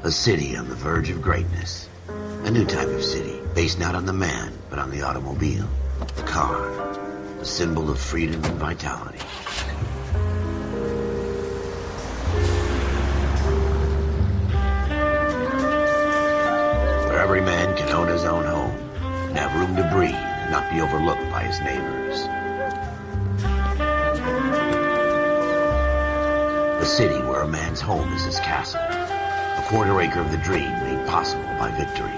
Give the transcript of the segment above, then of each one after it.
A city on the verge of greatness. A new type of city, based not on the man, but on the automobile. The car. A symbol of freedom and vitality. Where every man can own his own home, and have room to breathe, and not be overlooked by his neighbors. A city where a man's home is his castle. A quarter acre of the dream made possible by victory.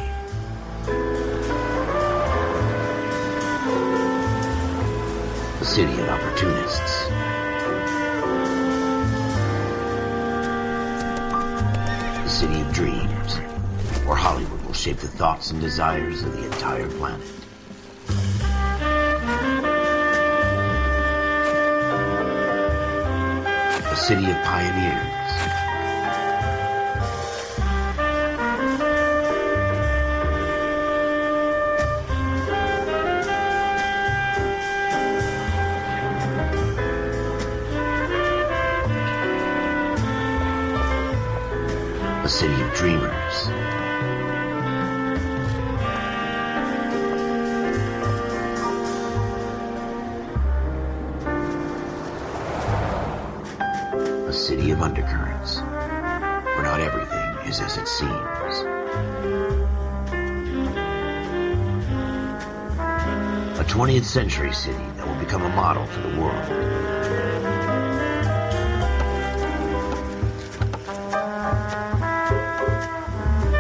A city of opportunists. A city of dreams, where Hollywood will shape the thoughts and desires of the entire planet. A city of pioneers. A city of dreamers. A city of undercurrents, where not everything is as it seems. A 20th century city that will become a model for the world.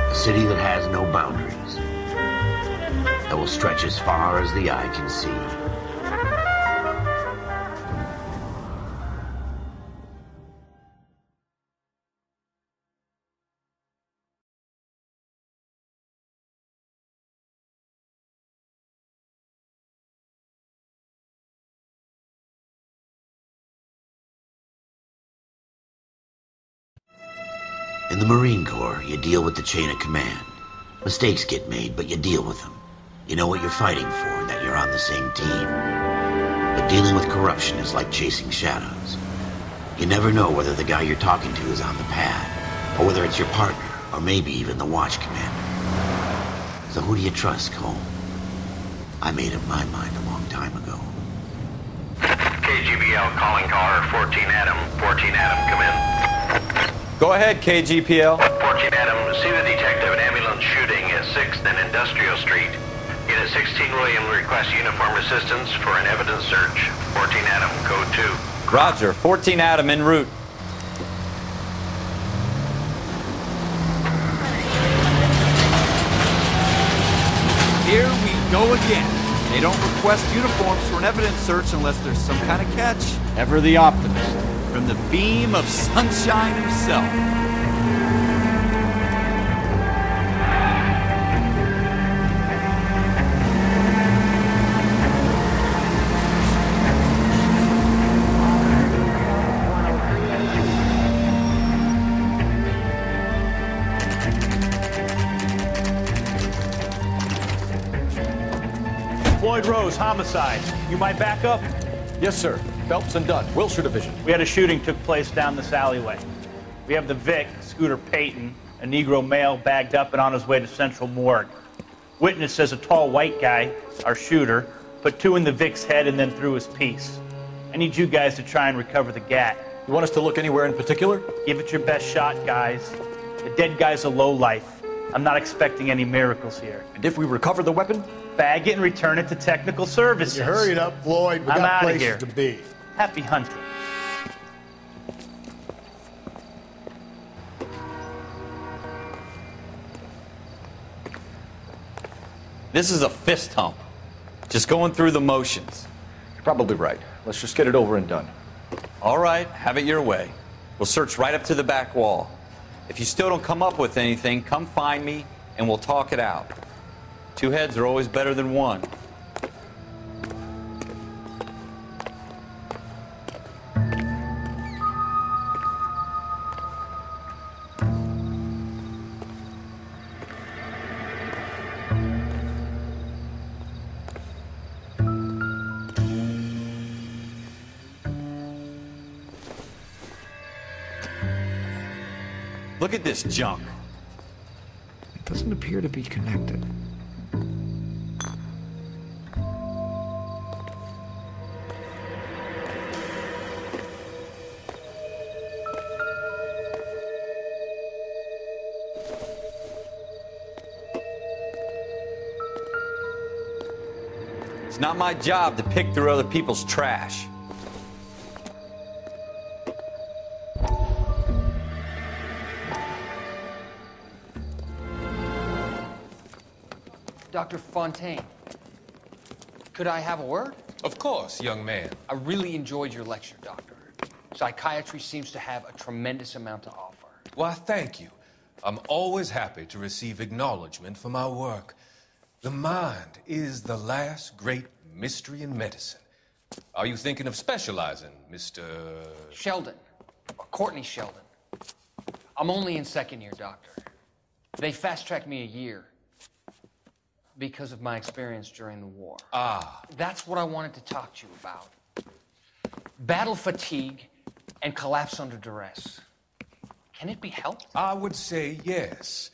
A city that has no boundaries, that will stretch as far as the eye can see. In the Marine Corps, you deal with the chain of command. Mistakes get made, but you deal with them. You know what you're fighting for and that you're on the same team. But dealing with corruption is like chasing shadows. You never know whether the guy you're talking to is on the pad, or whether it's your partner, or maybe even the watch commander. So who do you trust, Cole? I made up my mind a long time ago. KGBL calling car 14 Adam. 14 Adam, come in. Go ahead, KGPL. 14 Adam, see the detective in ambulance shooting at 6th and Industrial Street. Unit 16 William requests uniform assistance for an evidence search. 14 Adam, code 2. Roger, 14 Adam en route. Here we go again. They don't request uniforms for an evidence search unless there's some kind of catch. Ever the optimist. From the beam of sunshine himself. Floyd Rose, homicide. You might back up? Yes, sir. Phelps and Dunn, Wilshire Division. We had a shooting took place down this alleyway. We have the Vic, Scooter Payton, a Negro male bagged up and on his way to Central Morgue. Witness says a tall white guy, our shooter, put 2 in the Vic's head and then threw his piece. I need you guys to try and recover the gat. You want us to look anywhere in particular? Give it your best shot, guys. The dead guy's a lowlife. I'm not expecting any miracles here. And if we recover the weapon? Bag it and return it to technical services. You hurried up, Floyd. We I'm got outta places here. to be. Happy hunting. This is a fist hump. Just going through the motions. You're probably right. Let's just get it over and done. All right, have it your way. We'll search right up to the back wall. If you still don't come up with anything, come find me and we'll talk it out. 2 heads are always better than 1. Look at this junk. doesn't appear to be connected. It's not my job to pick through other people's trash. Dr. Fontaine, could I have a word? Of course, young man. I really enjoyed your lecture, Doctor. Psychiatry seems to have a tremendous amount to offer. Why, thank you. I'm always happy to receive acknowledgement for my work. The mind is the last great mystery in medicine. Are you thinking of specializing, Mr. Sheldon, or Courtney Sheldon. I'm only in second year, Doctor. They fast-tracked me a year because of my experience during the war. Ah. That's what I wanted to talk to you about. Battle fatigue and collapse under duress. Can it be helped? I would say yes,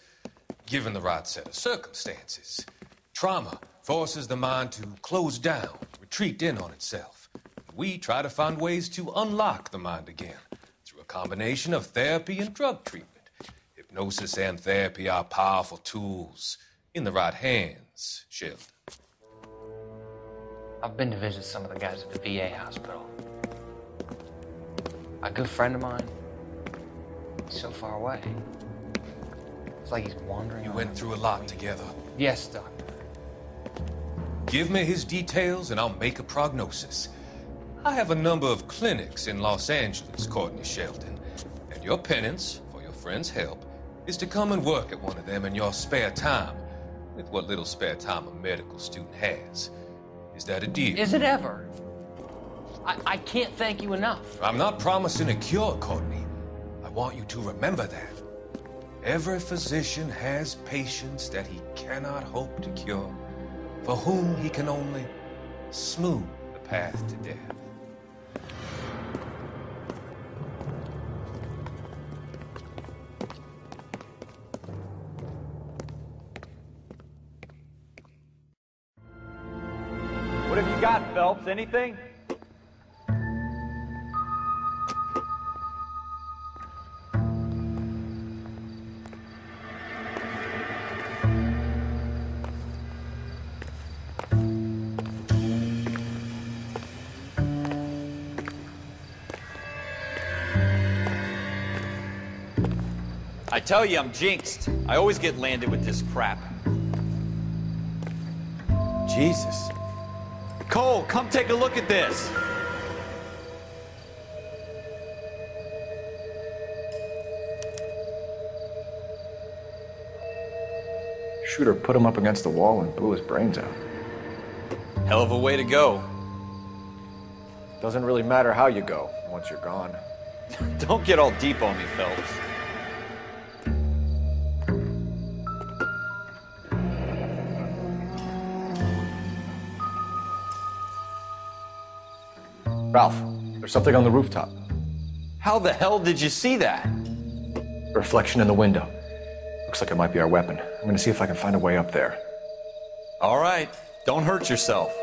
given the right set of circumstances. Trauma forces the mind to close down, retreat in on itself. We try to find ways to unlock the mind again through a combination of therapy and drug treatment. Hypnosis and therapy are powerful tools in the right hands, Sheldon. I've been to visit some of the guys at the VA hospital. A good friend of mine, he's so far away. It's like he's wandering. You went through a lot together. Yes, Doctor. Give me his details and I'll make a prognosis. I have a number of clinics in Los Angeles, Courtney Sheldon, and your penance, for your friend's help, is to come and work at one of them in your spare time, with what little spare time a medical student has. Is that a deal? Is it ever? I can't thank you enough. I'm not promising a cure, Courtney. I want you to remember that. Every physician has patients that he cannot hope to cure, for whom he can only smooth the path to death. What have you got, Phelps? Anything? I tell you, I'm jinxed. I always get landed with this crap. Jesus. Cole, come take a look at this. Shooter put him up against the wall and blew his brains out. Hell of a way to go. Doesn't really matter how you go once you're gone. Don't get all deep on me, Phelps. Ralph, there's something on the rooftop. How the hell did you see that? Reflection in the window. Looks like it might be our weapon. I'm gonna see if I can find a way up there. All right, don't hurt yourself.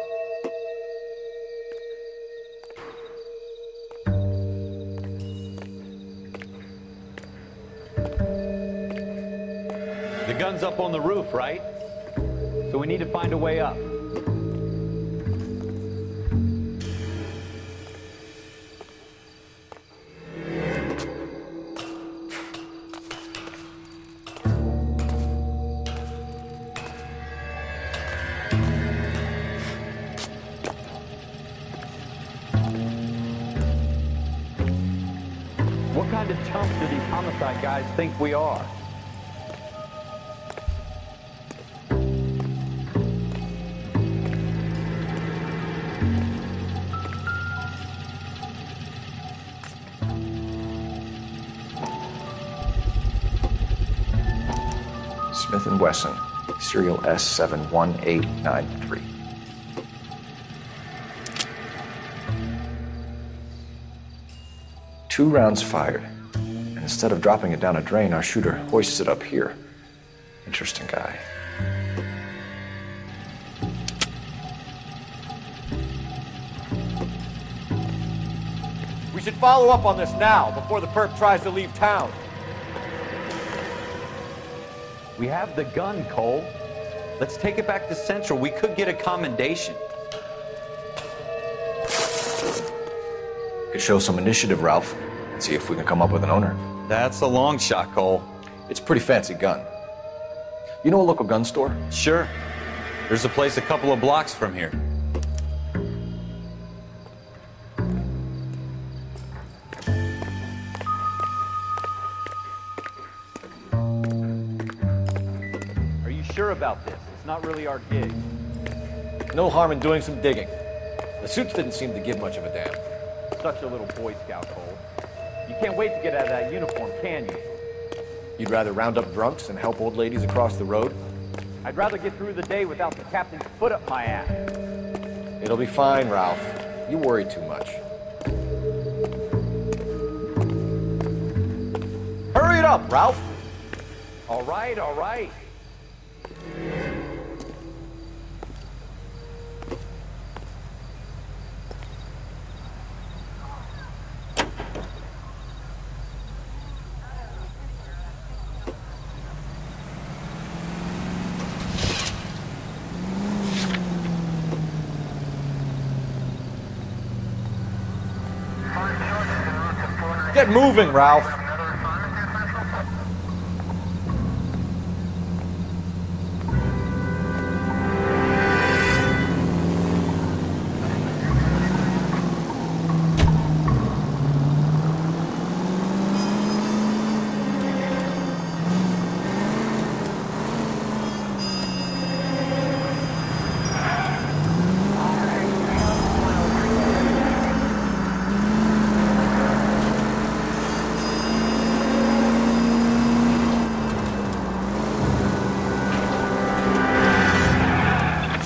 The gun's up on the roof, right? So we need to find a way up. What kind of chumps do these homicide guys think we are? Smith & Wesson, serial S71893. Two rounds fired, and instead of dropping it down a drain, our shooter hoists it up here. Interesting guy. We should follow up on this now, before the perp tries to leave town. We have the gun, Cole. Let's take it back to Central. We could get a commendation. Could show some initiative, Ralph, and see if we can come up with an owner. That's a long shot, Cole. It's a pretty fancy gun. You know a local gun store? Sure. There's a place a couple of blocks from here. Are you sure about this? It's not really our gig. No harm in doing some digging. The suits didn't seem to give much of a damn. Such a little Boy Scout, Cole. You can't wait to get out of that uniform, can you? You'd rather round up drunks and help old ladies across the road? I'd rather get through the day without the captain's foot up my ass. It'll be fine, Ralph. You worry too much. Hurry it up, Ralph! All right, all right. Get moving, Ralph!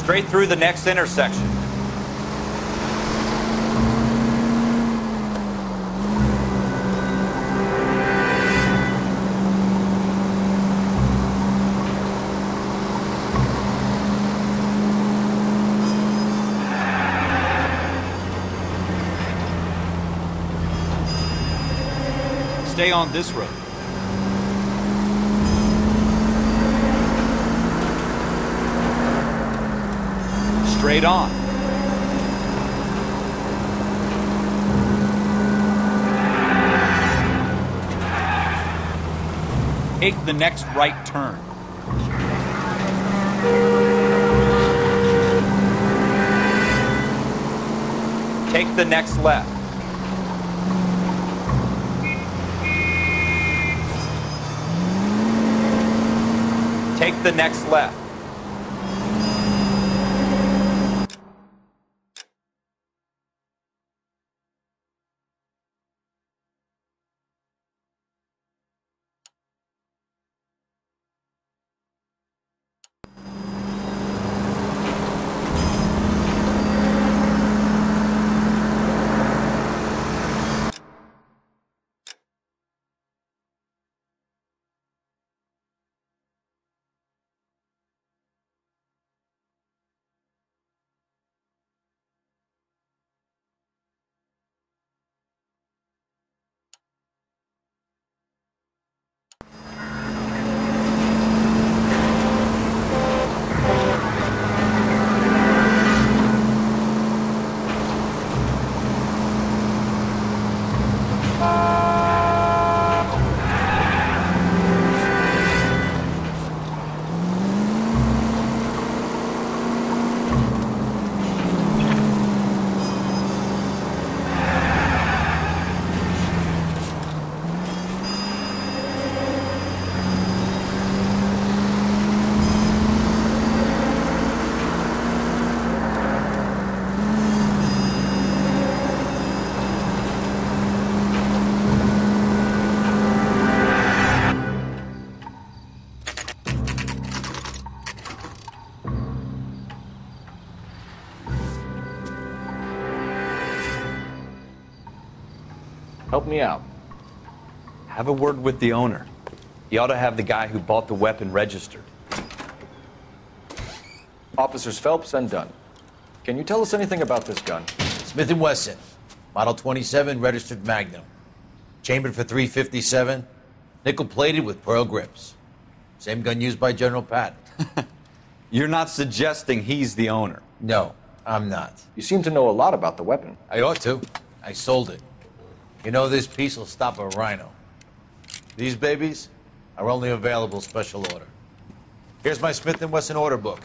Straight through the next intersection. Stay on this road. Straight on. Take the next right turn. Take the next left. Take the next left. Help me out. Have a word with the owner. You ought to have the guy who bought the weapon registered. Officers Phelps and Dunn. Can you tell us anything about this gun? Smith & Wesson, Model 27, registered Magnum. Chambered for .357, nickel-plated with pearl grips. Same gun used by General Patton. You're not suggesting he's the owner? No, I'm not. You seem to know a lot about the weapon. I ought to. I sold it. You know, this piece will stop a rhino. These babies are only available special order. Here's my Smith & Wesson order book.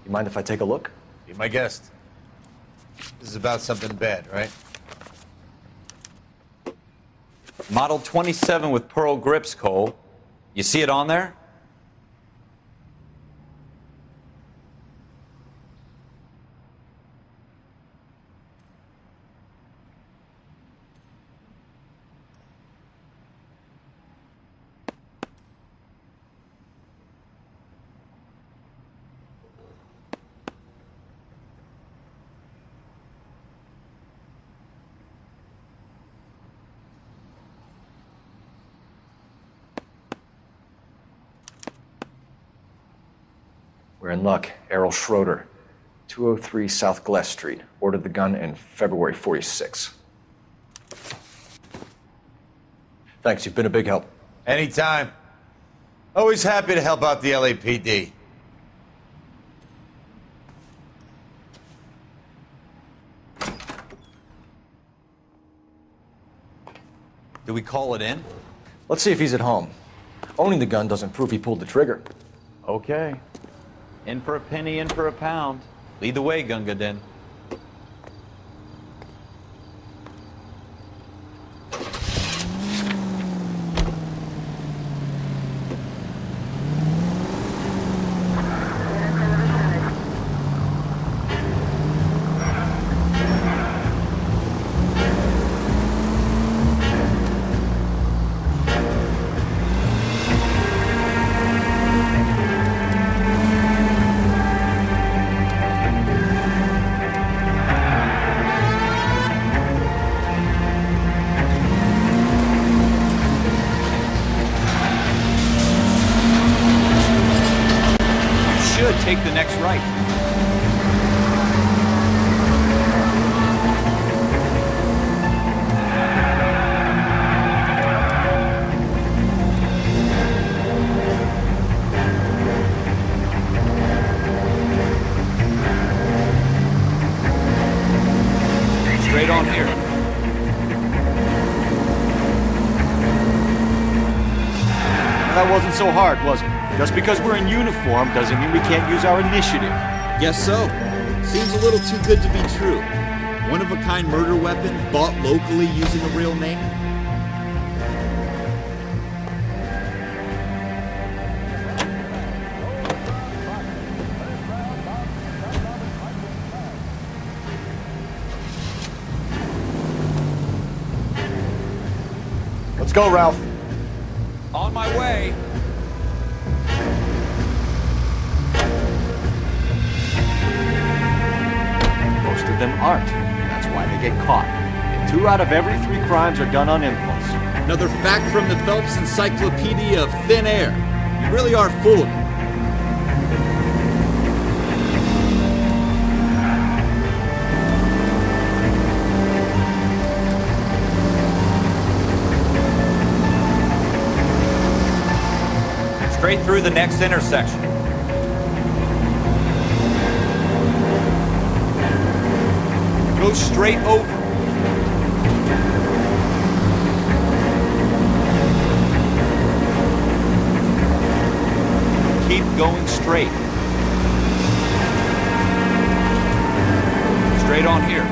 You mind if I take a look? Be my guest. This is about something bad, right? Model 27 with pearl grips, Cole. You see it on there? We're in luck. Errol Schroeder, 203 South Glass Street. Ordered the gun in February '46. Thanks, you've been a big help. Anytime. Always happy to help out the LAPD. Do we call it in? Let's see if he's at home. Owning the gun doesn't prove he pulled the trigger. Okay. In for a penny, in for a pound. Lead the way, Gunga Din. Take the next right. Straight on here. That wasn't so hard, was it? Just because we're in uniform doesn't mean we can't use our initiative. Guess so. Seems a little too good to be true. One-of-a-kind murder weapon bought locally using a real name? Let's go, Ralph. On my way. Most of them aren't. That's why they get caught. And 2 out of every 3 crimes are done on impulse. Another fact from the Phelps Encyclopedia of Thin Air. You really are fooling me. Straight through the next intersection. Go straight over. Keep going straight. Straight on here.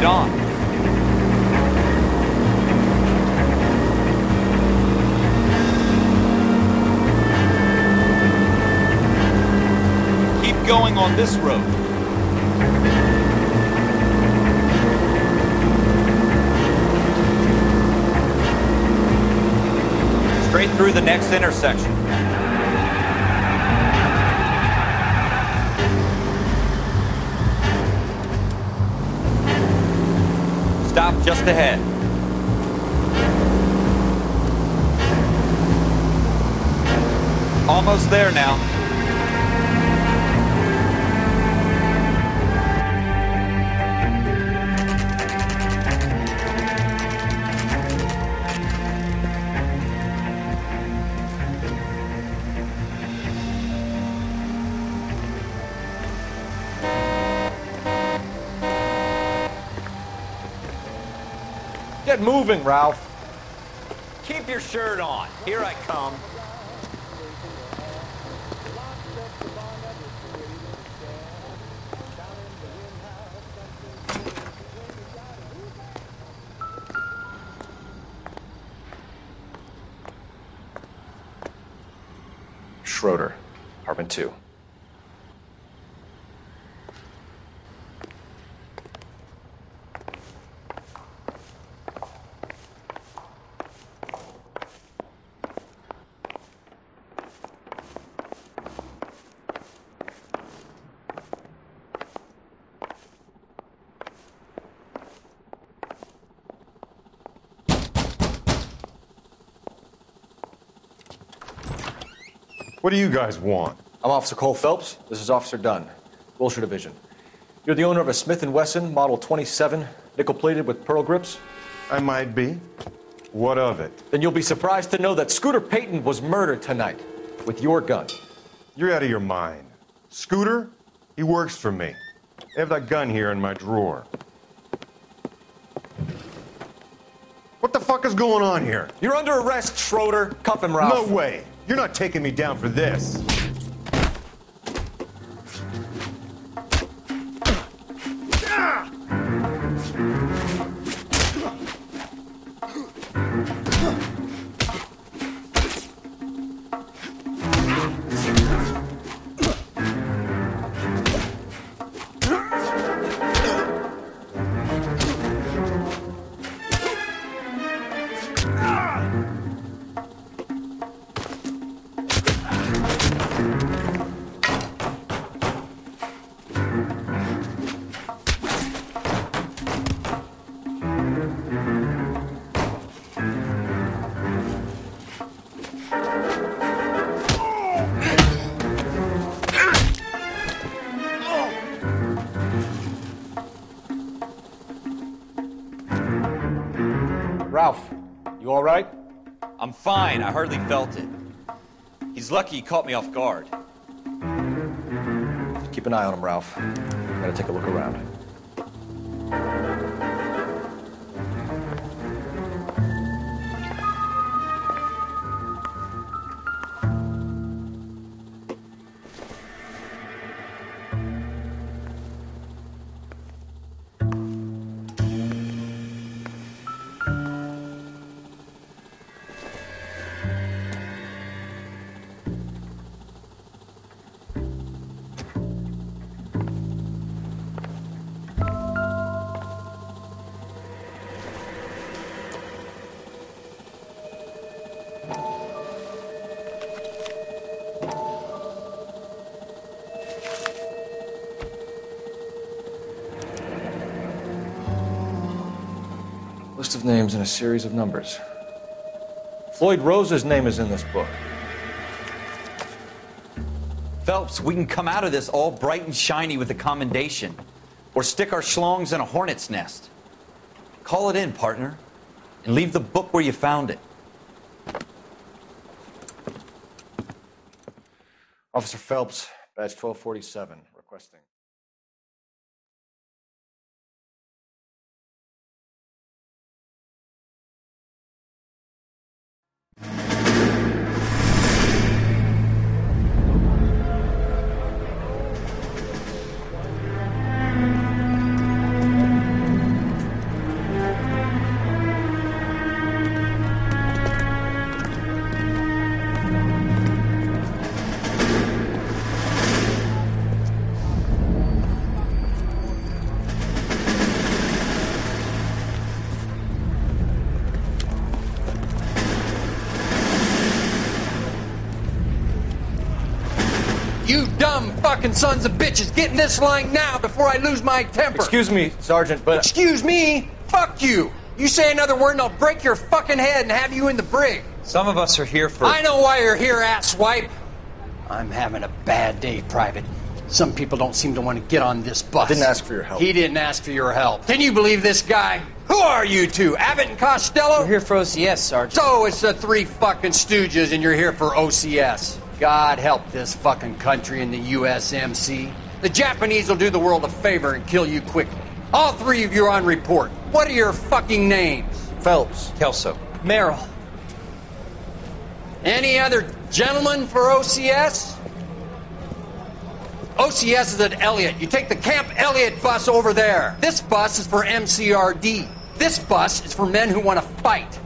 straight on. Keep going on this road. Straight through the next intersection. Stop just ahead. Almost there now. Get moving, Ralph. Keep your shirt on. Here I come. Schroeder, apartment 2. What do you guys want? I'm Officer Cole Phelps. This is Officer Dunn, Wilshire Division. You're the owner of a Smith & Wesson Model 27, nickel-plated with pearl grips? I might be. What of it? Then you'll be surprised to know that Scooter Payton was murdered tonight with your gun. You're out of your mind. Scooter? He works for me. I have that gun here in my drawer. What the fuck is going on here? You're under arrest, Schroeder. Cuff him, Ralph. No way. You're not taking me down for this. Ralph, you all right? I'm fine. I hardly felt it. He's lucky he caught me off guard. Keep an eye on him, Ralph. I gotta take a look around. List of names and a series of numbers. Floyd Rose's name is in this book. Phelps, we can come out of this all bright and shiny with a commendation. Or stick our schlongs in a hornet's nest. Call it in, partner. And leave the book where you found it. Officer Phelps, badge 1247, requesting. fucking sons of bitches! Get in this line now before I lose my temper! Excuse me, Sergeant, but... Excuse me? Fuck you! You say another word and I'll break your fucking head and have you in the brig! Some of us are here for... I know why you're here, asswipe! I'm having a bad day, Private. Some people don't seem to want to get on this bus. I didn't ask for your help. He didn't ask for your help. Can you believe this guy? Who are you two? Abbott and Costello? We're here for OCS, Sergeant. So it's the three fucking stooges and you're here for OCS. God help this fucking country and the USMC. The Japanese will do the world a favor and kill you quickly. All three of you are on report. What are your fucking names? Phelps. Kelso. Merrill. Any other gentlemen for OCS? OCS is at Elliott. You take the Camp Elliott bus over there. This bus is for MCRD. This bus is for men who want to fight.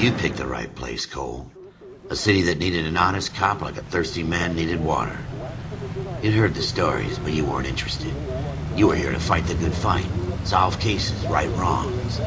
You picked the right place, Cole. A city that needed an honest cop like a thirsty man needed water. You'd heard the stories, but you weren't interested. You were here to fight the good fight, solve cases, right wrongs.